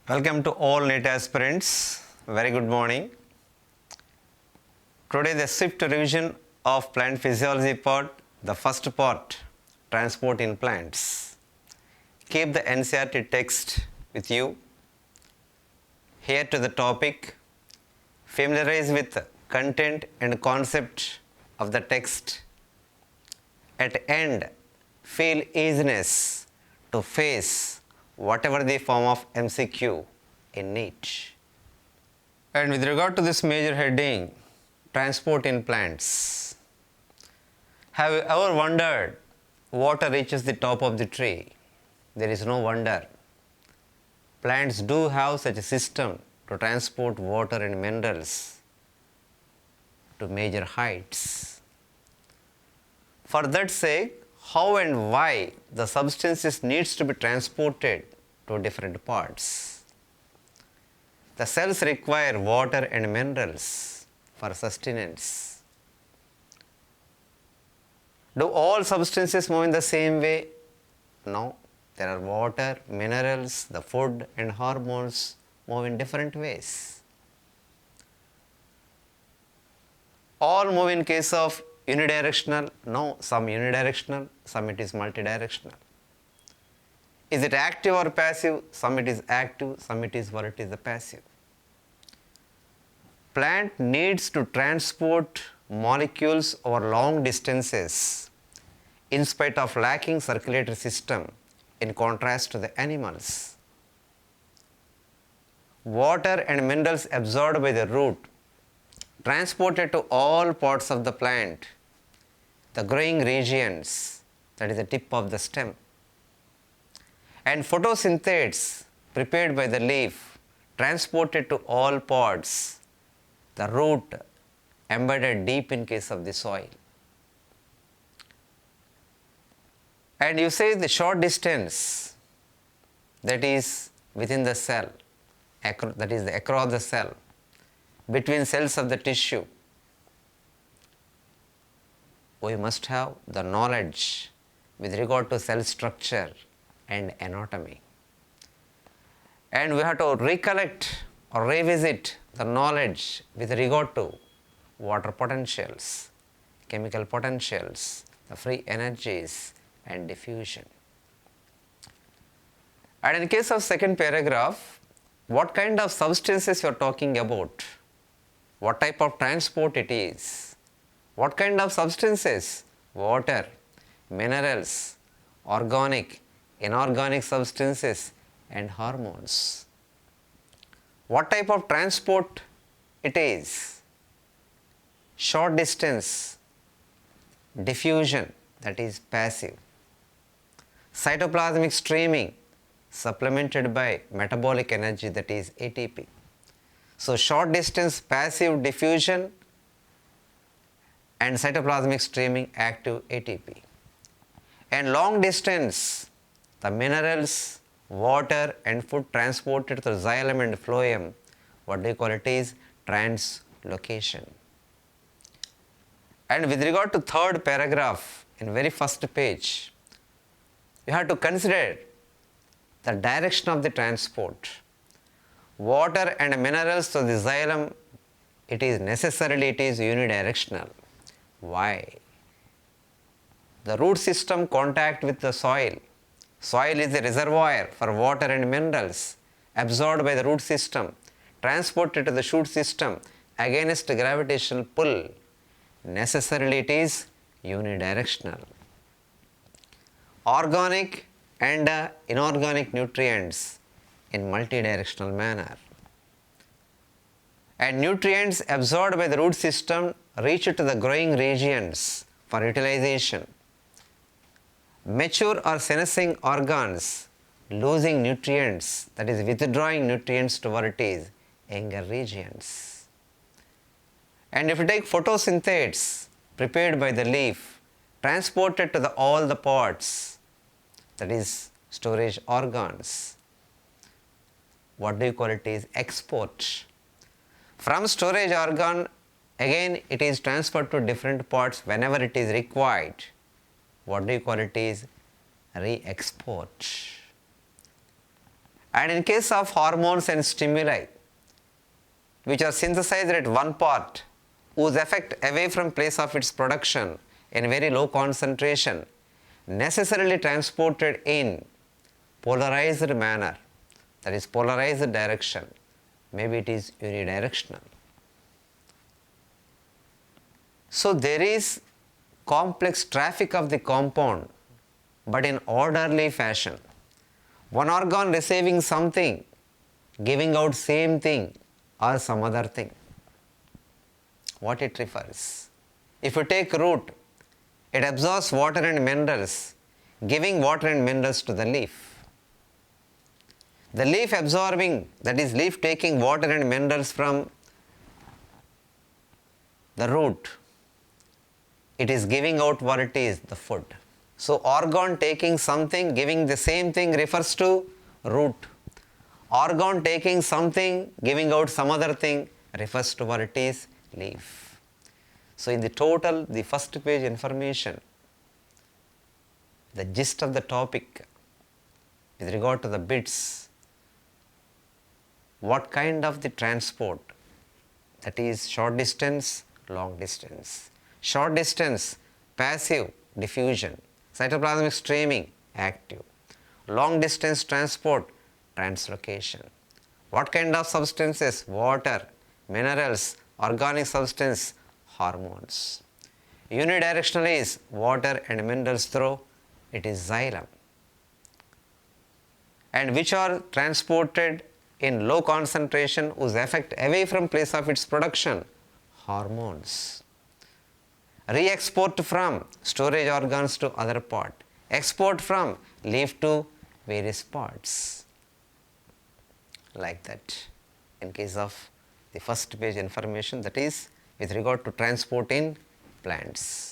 Welcome to all NEET aspirants. Very good morning. Today the swift revision of plant physiology part, the first part, transport in plants. Keep the NCERT text with you. Here to the topic, familiarize with content and concept of the text. At end, feel easiness to face whatever the form of MCQ in NEET. And with regard to this major heading, transport in plants. Have you ever wondered water reaches the top of the tree? There is no wonder. Plants do have such a system to transport water and minerals to major heights. For that sake, how and why the substances needs to be transported to different parts. The cells require water and minerals for sustenance. Do all substances move in the same way? No. There are water, minerals, the food and hormones move in different ways. All move in case of unidirectional? No, some unidirectional, some it is multidirectional. Is it active or passive? Some it is active, some it is the passive. Plant needs to transport molecules over long distances in spite of lacking circulatory system in contrast to the animals. Water and minerals absorbed by the root transported to all parts of the plant, the growing regions, that is the tip of the stem, and photosynthetes prepared by the leaf transported to all parts, the root embedded deep in case of the soil. And you say the short distance, that is within the cell, that is across the cell, between cells of the tissue. We must have the knowledge with regard to cell structure and anatomy. And we have to recollect or revisit the knowledge with regard to water potentials, chemical potentials, the free energies and diffusion. And in case of second paragraph, what kind of substances you are talking about? What type of transport it is? What kind of substances? Water, minerals, organic, inorganic substances and hormones. What type of transport it is? Short distance, diffusion, that is passive. Cytoplasmic streaming, supplemented by metabolic energy, that is ATP. So short distance, passive, diffusion, and cytoplasmic streaming, active ATP. And long distance, the minerals, water and food transported through xylem and phloem, what do you call it is translocation. And with regard to third paragraph, in very first page, you have to consider the direction of the transport. Water and minerals to the xylem, it is unidirectional. Why? The root system contact with the soil. Soil is a reservoir for water and minerals absorbed by the root system, transported to the shoot system against gravitational pull. Necessarily it is unidirectional. Organic and inorganic nutrients in multidirectional manner. And nutrients absorbed by the root system reach to the growing regions for utilization. Mature or senescing organs losing nutrients, that is withdrawing nutrients toward its younger regions. And if you take photosynthetes prepared by the leaf, transported to all the parts, that is storage organs, what do you call it is export. From storage organ, again it is transferred to different parts whenever it is required. What do you call it is re-export. And in case of hormones and stimuli, which are synthesized at one part, whose effect away from place of its production in very low concentration, necessarily transported in polarized manner, that is polarized direction, maybe it is unidirectional. So there is complex traffic of the compound, but in orderly fashion. One organ receiving something, giving out same thing or some other thing. What it refers? If you take root, it absorbs water and minerals, giving water and minerals to the leaf. The leaf absorbing, that is leaf taking water and minerals from the root, it is giving out what it is, the food. So organ taking something, giving the same thing refers to root. Organ taking something, giving out some other thing refers to what it is, leaf. So in the total, the first page information, the gist of the topic with regard to the bits, what kind of the transport, that is short distance, long distance. Short distance, passive, diffusion. Cytoplasmic streaming, active. Long distance transport, translocation. What kind of substances? Water, minerals, organic substance, hormones. Unidirectional is water and minerals through, it is xylem. And which are transported in low concentration, whose effect away from place of its production, hormones. Re-export from storage organs to other part, export from leaf to various parts, like that. In case of the first page information, that is with regard to transport in plants.